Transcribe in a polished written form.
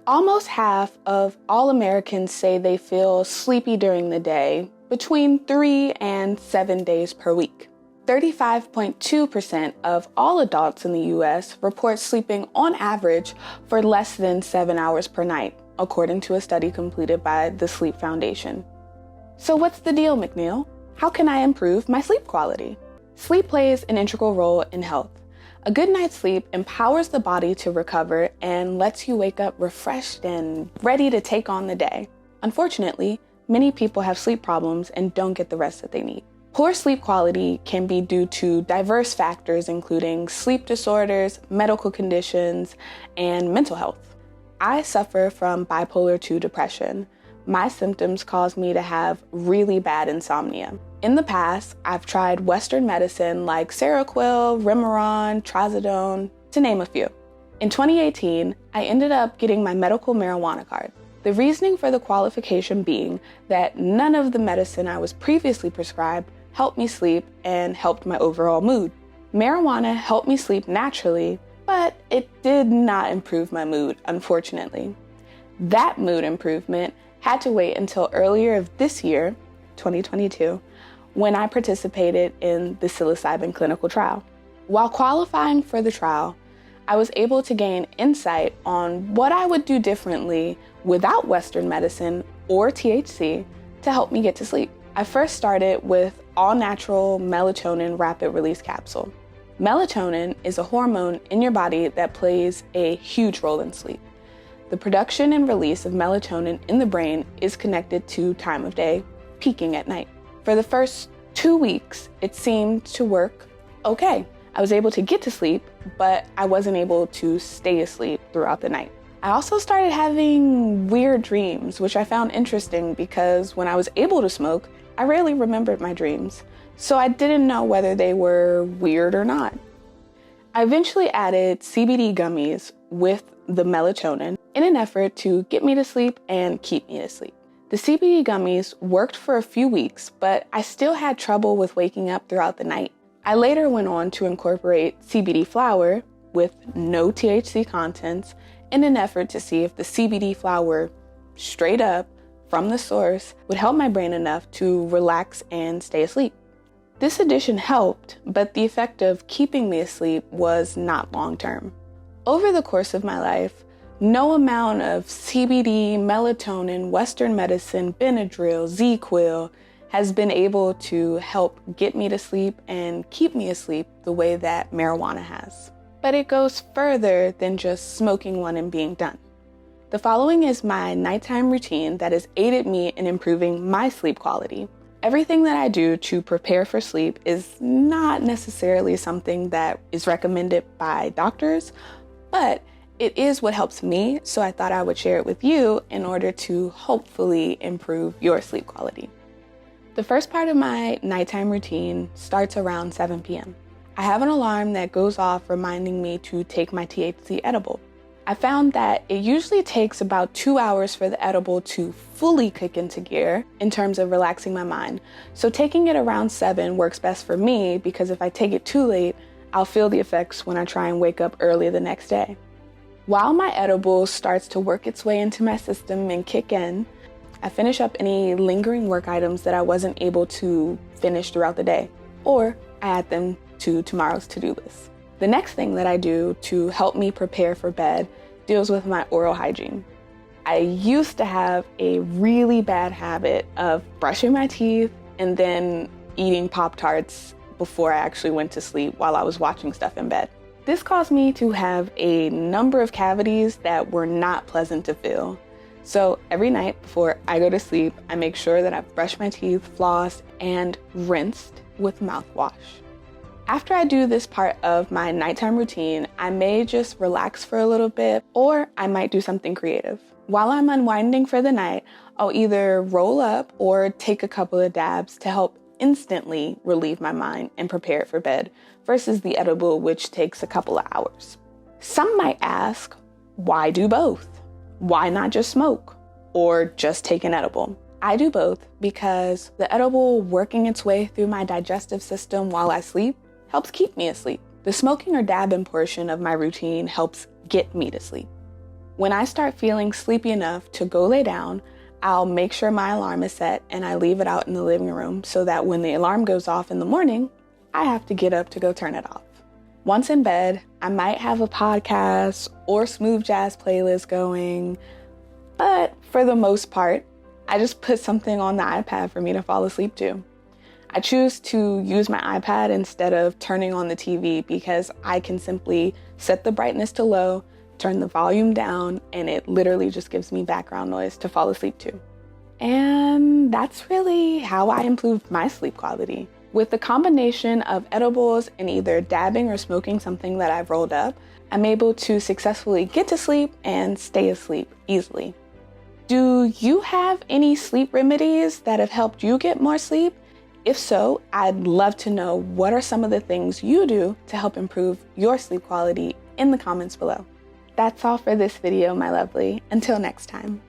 Almost half of all Americans say they feel sleepy during the day, between 3 and 7 days per week. 35.2% of all adults in the US report sleeping on average for less than 7 hours per night, according to a study completed by the Sleep Foundation. So what's the deal, McNeil? How can I improve my sleep quality? Sleep plays an integral role in health. A good night's sleep empowers the body to recover and lets you wake up refreshed and ready to take on the day. Unfortunately, many people have sleep problems and don't get the rest that they need. Poor sleep quality can be due to diverse factors, including sleep disorders, medical conditions, and mental health. I suffer from bipolar 2 depression. My symptoms cause me to have really bad insomnia. In the past, I've tried Western medicine like Seroquel, Remeron, Trazodone, to name a few. In 2018, I ended up getting my medical marijuana card. The reasoning for the qualification being that none of the medicine I was previously prescribed helped me sleep and helped my overall mood. Marijuana helped me sleep naturally, but it did not improve my mood, unfortunately. That mood improvement had to wait until earlier of this year, 2022, when I participated in the psilocybin clinical trial. While qualifying for the trial, I was able to gain insight on what I would do differently without Western medicine or THC to help me get to sleep. I first started with all-natural melatonin rapid release capsule. Melatonin is a hormone in your body that plays a huge role in sleep. The production and release of melatonin in the brain is connected to time of day, peaking at night. For the first 2 weeks, it seemed to work okay. I was able to get to sleep, but I wasn't able to stay asleep throughout the night. I also started having weird dreams, which I found interesting because when I was able to smoke, I rarely remembered my dreams, so I didn't know whether they were weird or not. I eventually added CBD gummies with the melatonin in an effort to get me to sleep and keep me to sleep. The CBD gummies worked for a few weeks, but I still had trouble with waking up throughout the night. I later went on to incorporate CBD flower with no THC contents in an effort to see if the CBD flower, straight up from the source, would help my brain enough to relax and stay asleep. This addition helped, but the effect of keeping me asleep was not long-term. Over the course of my life, no amount of CBD, melatonin, Western medicine, Benadryl, Z-Quil has been able to help get me to sleep and keep me asleep the way that marijuana has. But it goes further than just smoking one and being done. The following is my nighttime routine that has aided me in improving my sleep quality. Everything that I do to prepare for sleep is not necessarily something that is recommended by doctors, but it is what helps me, so I thought I would share it with you in order to hopefully improve your sleep quality. The first part of my nighttime routine starts around 7 p.m. I have an alarm that goes off reminding me to take my THC edible. I found that it usually takes about 2 hours for the edible to fully kick into gear in terms of relaxing my mind. So taking it around 7 works best for me because if I take it too late, I'll feel the effects when I try and wake up early the next day. While my edible starts to work its way into my system and kick in, I finish up any lingering work items that I wasn't able to finish throughout the day, or I add them to tomorrow's to-do list. The next thing that I do to help me prepare for bed deals with my oral hygiene. I used to have a really bad habit of brushing my teeth and then eating Pop-Tarts before I actually went to sleep while I was watching stuff in bed. This caused me to have a number of cavities that were not pleasant to feel. So every night before I go to sleep, I make sure that I've brushed my teeth, flossed, and rinsed with mouthwash. After I do this part of my nighttime routine, I may just relax for a little bit, or I might do something creative. While I'm unwinding for the night, I'll either roll up or take a couple of dabs to help instantly relieve my mind and prepare it for bed, versus the edible, which takes a couple of hours. Some might ask, why do both? Why not just smoke or just take an edible? I do both because the edible working its way through my digestive system while I sleep helps keep me asleep. The smoking or dabbing portion of my routine helps get me to sleep. When I start feeling sleepy enough to go lay down, I'll make sure my alarm is set and I leave it out in the living room so that when the alarm goes off in the morning, I have to get up to go turn it off. Once in bed, I might have a podcast or smooth jazz playlist going, but for the most part, I just put something on the iPad for me to fall asleep to. I choose to use my iPad instead of turning on the TV because I can simply set the brightness to low, turn the volume down, and it literally just gives me background noise to fall asleep to. And that's really how I improved my sleep quality. With the combination of edibles and either dabbing or smoking something that I've rolled up, I'm able to successfully get to sleep and stay asleep easily. Do you have any sleep remedies that have helped you get more sleep? If so, I'd love to know what are some of the things you do to help improve your sleep quality in the comments below. That's all for this video, my lovely. Until next time.